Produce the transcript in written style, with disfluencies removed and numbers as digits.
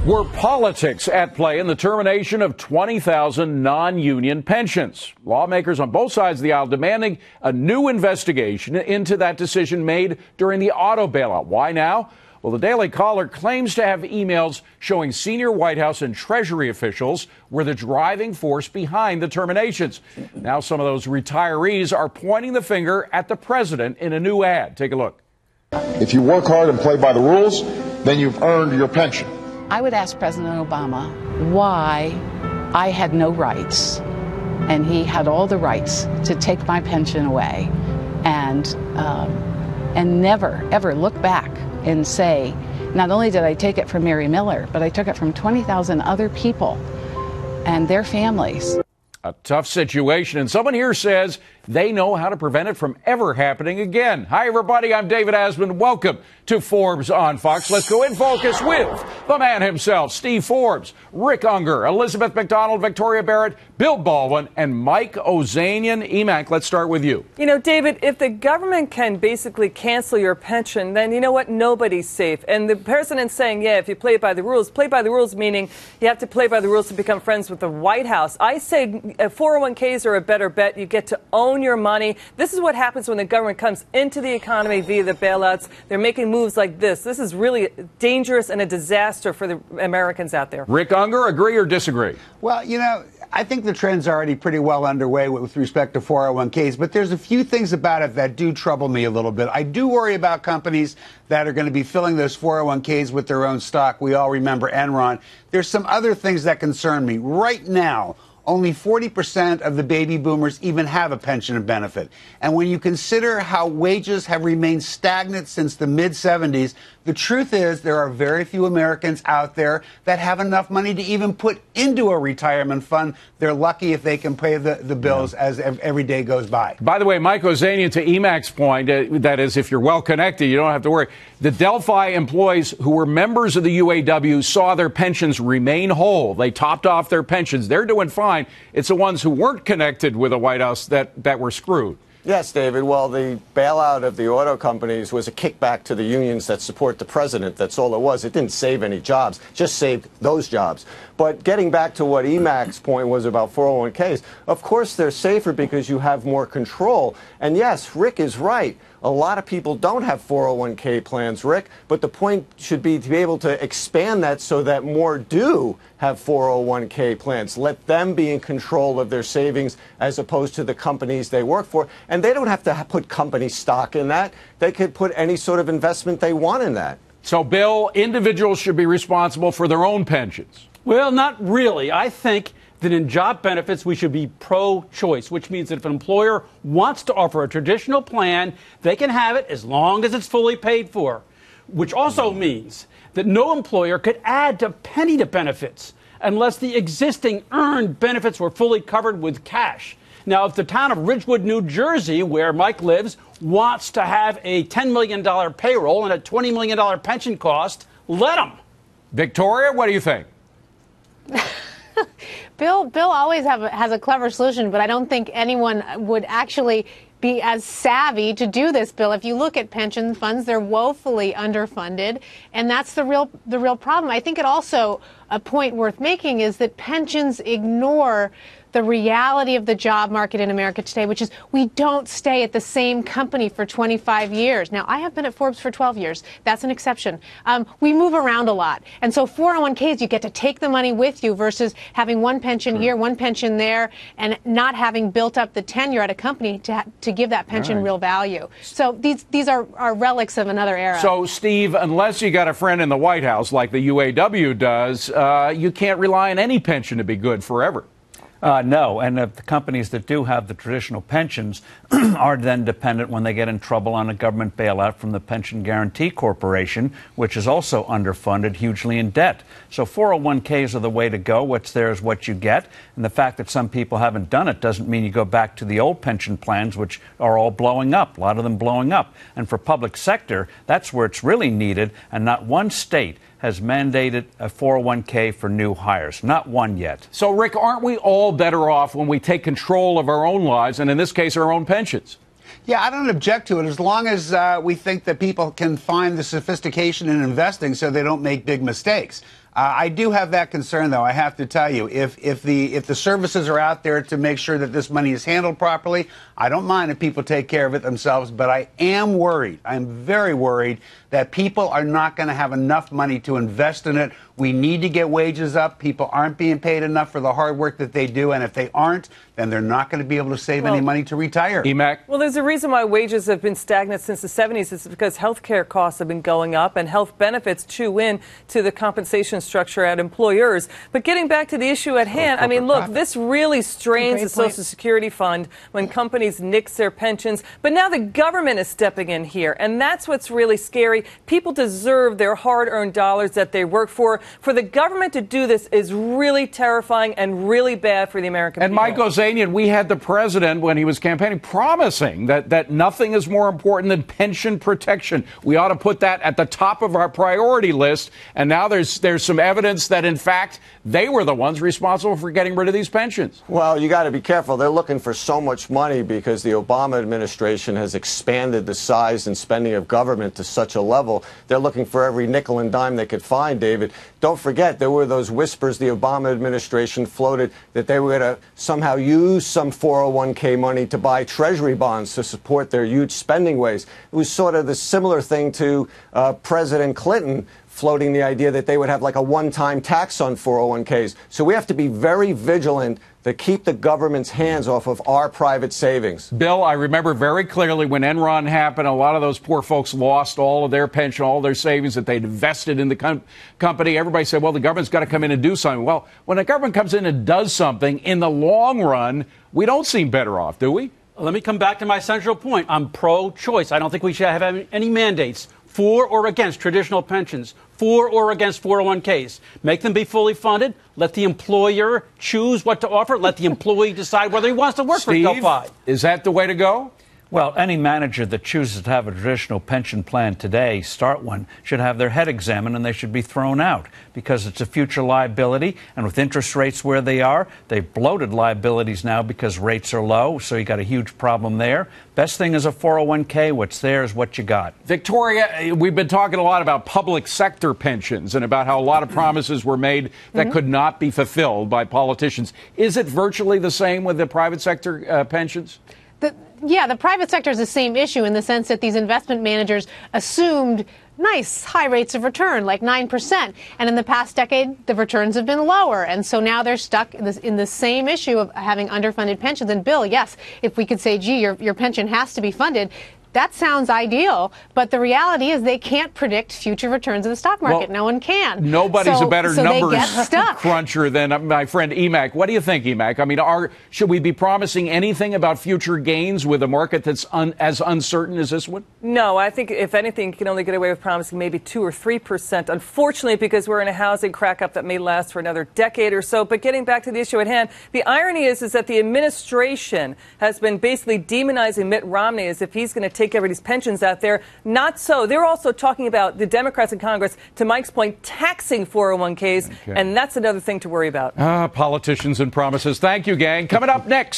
Were politics at play in the termination of 20,000 non-union pensions? Lawmakers on both sides of the aisle demanding a new investigation into that decision made during the auto bailout. Why now? Well, the Daily Caller claims to have emails showing senior White House and Treasury officials were the driving force behind the terminations. Now some of those retirees are pointing the finger at the president in a new ad. Take a look. If you work hard and play by the rules, then you've earned your pension. I would ask President Obama why I had no rights and he had all the rights to take my pension away and never, ever look back and say, not only did I take it from Mary Miller, but I took it from 20,000 other people and their families. A tough situation, and someone here says they know how to prevent it from ever happening again. Hi, everybody. I'm David Asman. Welcome to Forbes on Fox. Let's go in focus with the man himself, Steve Forbes, Rick Unger, Elizabeth McDonald, Victoria Barrett, Bill Baldwin, and Mike Ozanian. Emac, let's start with you. You know, David, if the government can basically cancel your pension, then you know what? Nobody's safe. And the president's saying, yeah, if you play by the rules meaning you have to play by the rules to become friends with the White House. I say 401ks are a better bet. You get to own your money. This is what happens when the government comes into the economy via the bailouts. They're making moves like this. This is really dangerous and a disaster for the Americans out there. Rick Unger, agree or disagree? Well, you know, I think the trend's already pretty well underway with respect to 401ks, but there's a few things about it that do trouble me a little bit. I do worry about companies that are going to be filling those 401ks with their own stock. We all remember Enron. There's some other things that concern me. Right now, only 40% of the baby boomers even have a pension and benefit. And when you consider how wages have remained stagnant since the mid-'70s, the truth is there are very few Americans out there that have enough money to even put into a retirement fund. They're lucky if they can pay the bills as every day goes by. By the way, Mike Ozanian, to Emac's point, that is, if you're well connected, you don't have to worry. The Delphi employees who were members of the UAW saw their pensions remain whole. They topped off their pensions. They're doing fine. It's the ones who weren't connected with the White House that were screwed. Yes, David. Well, the bailout of the auto companies was a kickback to the unions that support the president. That's all it was. It didn't save any jobs, just saved those jobs. But getting back to what Emac's point was about 401ks, of course they're safer because you have more control. And yes, Rick is right. A lot of people don't have 401k plans, Rick, but the point should be to be able to expand that so that more do have 401k plans. Let them be in control of their savings as opposed to the companies they work for. And they don't have to put company stock in that. They could put any sort of investment they want in that. So, Bill, individuals should be responsible for their own pensions. Well, not really. I think that in job benefits, we should be pro-choice, which means that if an employer wants to offer a traditional plan, they can have it as long as it's fully paid for, which also means that no employer could add a penny to benefits unless the existing earned benefits were fully covered with cash. Now, if the town of Ridgewood, New Jersey, where Mike lives, wants to have a $10 million payroll and a $20 million pension cost, let them. Victoria, what do you think? Bill always has a clever solution, but I don't think anyone would actually be as savvy to do this, Bill. If you look at pension funds, they're woefully underfunded, and that's the real problem. I think it also, a point worth making is that pensions ignore the reality of the job market in America today, which is we don't stay at the same company for 25 years. Now, I have been at Forbes for 12 years. That's an exception. We move around a lot. And so 401ks, you get to take the money with you versus having one pension here, one pension there, and not having built up the tenure at a company to give that pension real value. So these are relics of another era. So, Steve, unless you got a friend in the White House like the UAW does, you can't rely on any pension to be good forever. No, and the companies that do have the traditional pensions are then dependent when they get in trouble on a government bailout from the Pension Guarantee Corporation, which is also underfunded, hugely in debt. So 401ks are the way to go. What's there is what you get. And the fact that some people haven't done it doesn't mean you go back to the old pension plans, which are all blowing up, a lot of them blowing up. And for public sector, that's where it's really needed, and not one state has mandated a 401k for new hires. Not one yet. So, Rick, aren't we all better off when we take control of our own lives and, in this case, our own pensions? Yeah, I don't object to it as long as we think that people can find the sophistication in investing so they don't make big mistakes. I do have that concern, though. I have to tell you, if the services are out there to make sure that this money is handled properly, I don't mind if people take care of it themselves. But I am worried. I'm very worried that people are not going to have enough money to invest in it. We need to get wages up. People aren't being paid enough for the hard work that they do. And if they aren't, then they're not going to be able to save any money to retire. EMAC? Well, there's a reason why wages have been stagnant since the 70s. It's because healthcare costs have been going up and health benefits chew in to the compensation structure at employers. But getting back to the issue at hand, I mean, look, this really strains the Social Security fund when companies nix their pensions. But now the government is stepping in here. And that's what's really scary. People deserve their hard-earned dollars that they work for. For the government to do this is really terrifying and really bad for the American people. And Mike Ozanian, we had the president, when he was campaigning, promising that nothing is more important than pension protection. We ought to put that at the top of our priority list. And now there's some evidence that, in fact, they were the ones responsible for getting rid of these pensions. Well, you got to be careful. They're looking for so much money because the Obama administration has expanded the size and spending of government to such a level. They're looking for every nickel and dime they could find, David. Don't forget, there were those whispers the Obama administration floated that they were going to somehow use some 401k money to buy treasury bonds to support their huge spending ways. It was sort of the similar thing to President Clinton floating the idea that they would have like a one-time tax on 401ks. So we have to be very vigilant to keep the government's hands off of our private savings. Bill, I remember very clearly when Enron happened, a lot of those poor folks lost all of their pension, all their savings that they'd invested in the company. Everybody said, well, the government's got to come in and do something. Well, when the government comes in and does something, in the long run, we don't seem better off, do we? Let me come back to my central point. I'm pro-choice. I don't think we should have any mandates for or against traditional pensions, for or against 401ks. Make them be fully funded. Let the employer choose what to offer. Let the employee decide whether he wants to work for Delphi. Is that the way to go? Well, any manager that chooses to have a traditional pension plan today, start one, should have their head examined and they should be thrown out because it's a future liability. And with interest rates where they are, they've bloated liabilities now because rates are low. So you got a huge problem there. Best thing is a 401k. What's there is what you got. Victoria, we've been talking a lot about public sector pensions and about how a lot of promises were made that could not be fulfilled by politicians. Is it virtually the same with the private sector pensions? Yeah, the private sector is the same issue in the sense that these investment managers assumed nice high rates of return, like 9%. And in the past decade, the returns have been lower. And so now they're stuck in the same issue of having underfunded pensions. And Bill, yes, if we could say, gee, your pension has to be funded, that sounds ideal, but the reality is they can't predict future returns of the stock market. Well, no one can. Nobody's a better numbers they get stuck. cruncher than my friend EMAC. What do you think, EMAC? I mean, should we be promising anything about future gains with a market that's as uncertain as this one? No, I think if anything, you can only get away with promising maybe 2 or 3%, unfortunately, because we're in a housing crack-up that may last for another decade or so. But getting back to the issue at hand, the irony is that the administration has been basically demonizing Mitt Romney as if he's going to take everybody's pensions out there. Not so. They're also talking about the Democrats in Congress, to Mike's point, taxing 401ks, and that's another thing to worry about. Politicians and promises. Thank you, gang. Coming up next.